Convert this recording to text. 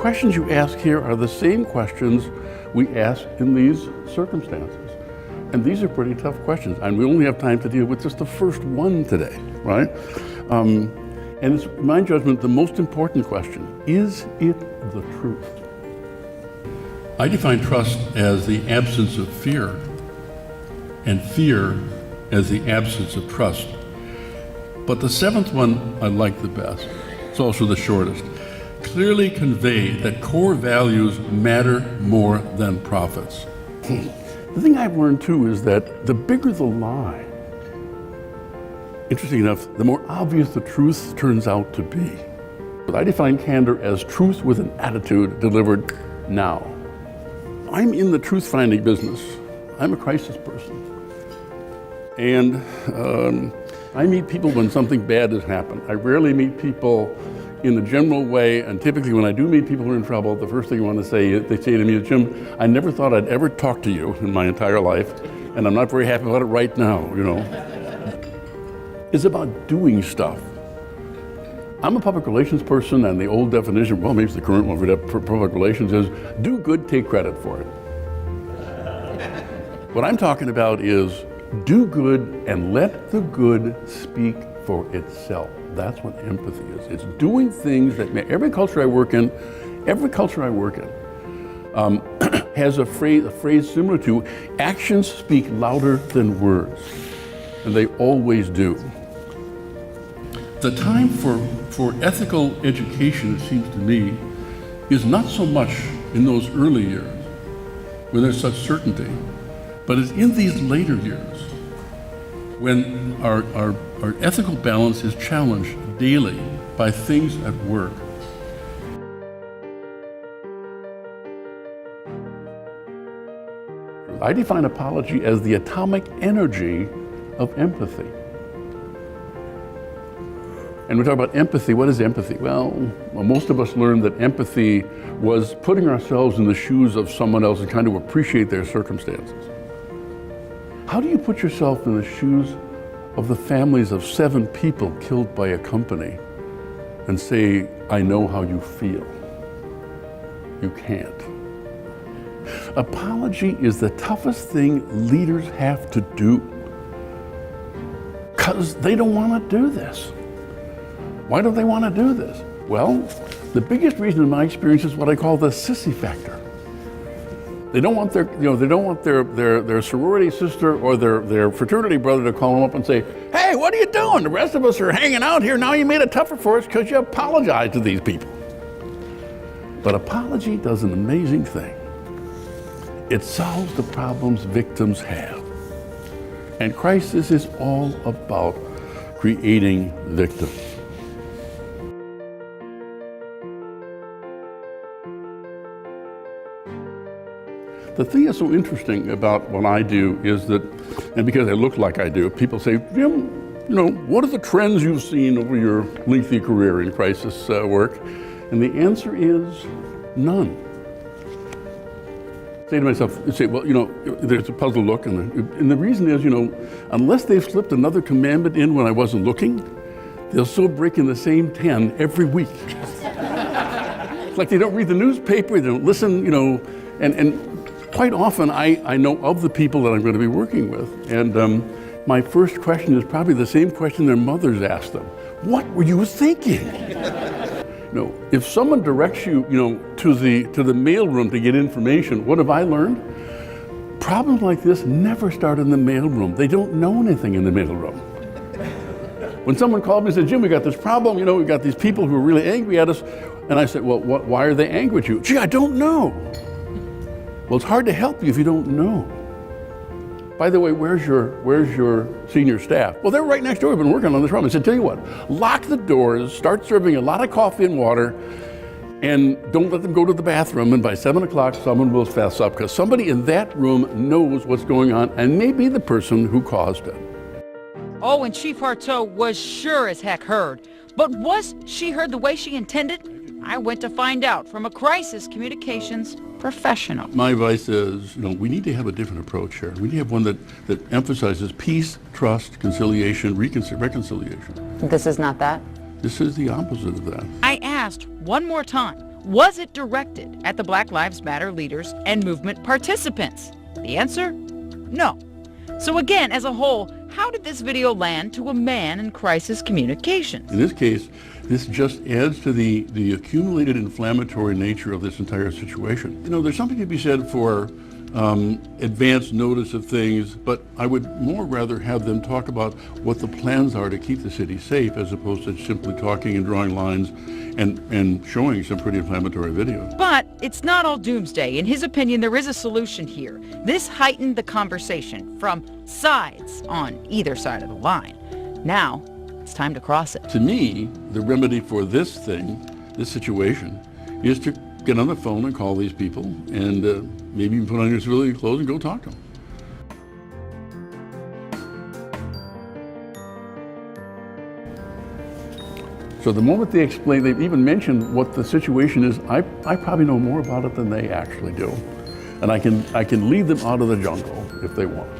questions you ask here are the same questions we ask in these circumstances. And these are pretty tough questions. And we only have time to deal with just the first one today, right? And it's, in my judgment, the most important question. Is it the truth? I define trust as the absence of fear, and fear as the absence of trust. But the seventh one I like the best. It's also the shortest. Clearly convey that core values matter more than profits. The thing I've learned too is that the bigger the lie, interesting enough, the more obvious the truth turns out to be. But I define candor as truth with an attitude delivered now. I'm in the truth-finding business. I'm a crisis person. And I meet people when something bad has happened. I rarely meet people in a general way, and typically when I do meet people who are in trouble, the first thing I want to say, they say to me, Jim, I never thought I'd ever talk to you in my entire life, and I'm not very happy about it right now, you know. It's about doing stuff. I'm a public relations person, and the old definition, well, maybe it's the current one for public relations, is do good, take credit for it. What I'm talking about is do good and let the good speak for itself. That's what empathy is. It's doing things that every culture I work in has a phrase similar to actions speak louder than words, and they always do. The time for ethical education, it seems to me, is not so much in those early years when there's such certainty, but it's in these later years when our ethical balance is challenged daily by things at work. I define apology as the atomic energy of empathy. And we talk about empathy. What is empathy? Well, most of us learned that empathy was putting ourselves in the shoes of someone else and trying to appreciate their circumstances. How do you put yourself in the shoes of the families of 7 people killed by a company and say, I know how you feel? You can't. Apology is the toughest thing leaders have to do because they don't want to do this. Why don't they want to do this? Well, the biggest reason in my experience is what I call the sissy factor. They don't want their sorority sister or their fraternity brother to call them up and say, hey, what are you doing? The rest of us are hanging out here. Now you made it tougher for us because you apologized to these people. But apology does an amazing thing. It solves the problems victims have. And crisis is all about creating victims. The thing that's so interesting about what I do is that, and because I look like I do, people say, Jim, what are the trends you've seen over your lengthy career in crisis work? And the answer is none. I say to myself, there's a puzzled look, and the reason is, unless they've slipped another commandment in when I wasn't looking, they'll still break in the same 10 every week. It's like they don't read the newspaper, they don't listen, and quite often, I know of the people that I'm going to be working with, and my first question is probably the same question their mothers asked them. What were you thinking? If someone directs you, to the mailroom to get information, what have I learned? Problems like this never start in the mailroom. They don't know anything in the mailroom. When someone called me and said, Jim, we got this problem, we've got these people who are really angry at us, and I said, well, why are they angry at you? Gee, I don't know. Well, it's hard to help you if you don't know. By the way, where's your senior staff? Well, they're right next door. We've been working on this problem. I said, tell you what, lock the doors, start serving a lot of coffee and water, and don't let them go to the bathroom. And by 7 o'clock, someone will fess up because somebody in that room knows what's going on and may be the person who caused it. Oh, and Chief Harteau was sure as heck heard. But was she heard the way she intended? I went to find out from a crisis communications professional. My advice is, we need to have a different approach here. We need to have one that emphasizes peace, trust, conciliation, reconciliation. This is not that? This is the opposite of that. I asked one more time, was it directed at the Black Lives Matter leaders and movement participants? The answer? No. So again, as a whole, how did this video land to a man in crisis communications? In this case, this just adds to the accumulated inflammatory nature of this entire situation. You know, there's something to be said for advance notice of things, but I would more rather have them talk about what the plans are to keep the city safe as opposed to simply talking and drawing lines and showing some pretty inflammatory videos. But it's not all doomsday. In his opinion, there is a solution here. This heightened the conversation from sides on either side of the line. Now, it's time to cross it. To me, the remedy for this situation, is to get on the phone and call these people and maybe even put on your civilian clothes and go talk to them. So the moment they explain, they've even mentioned what the situation is, I probably know more about it than they actually do. And I can lead them out of the jungle if they want.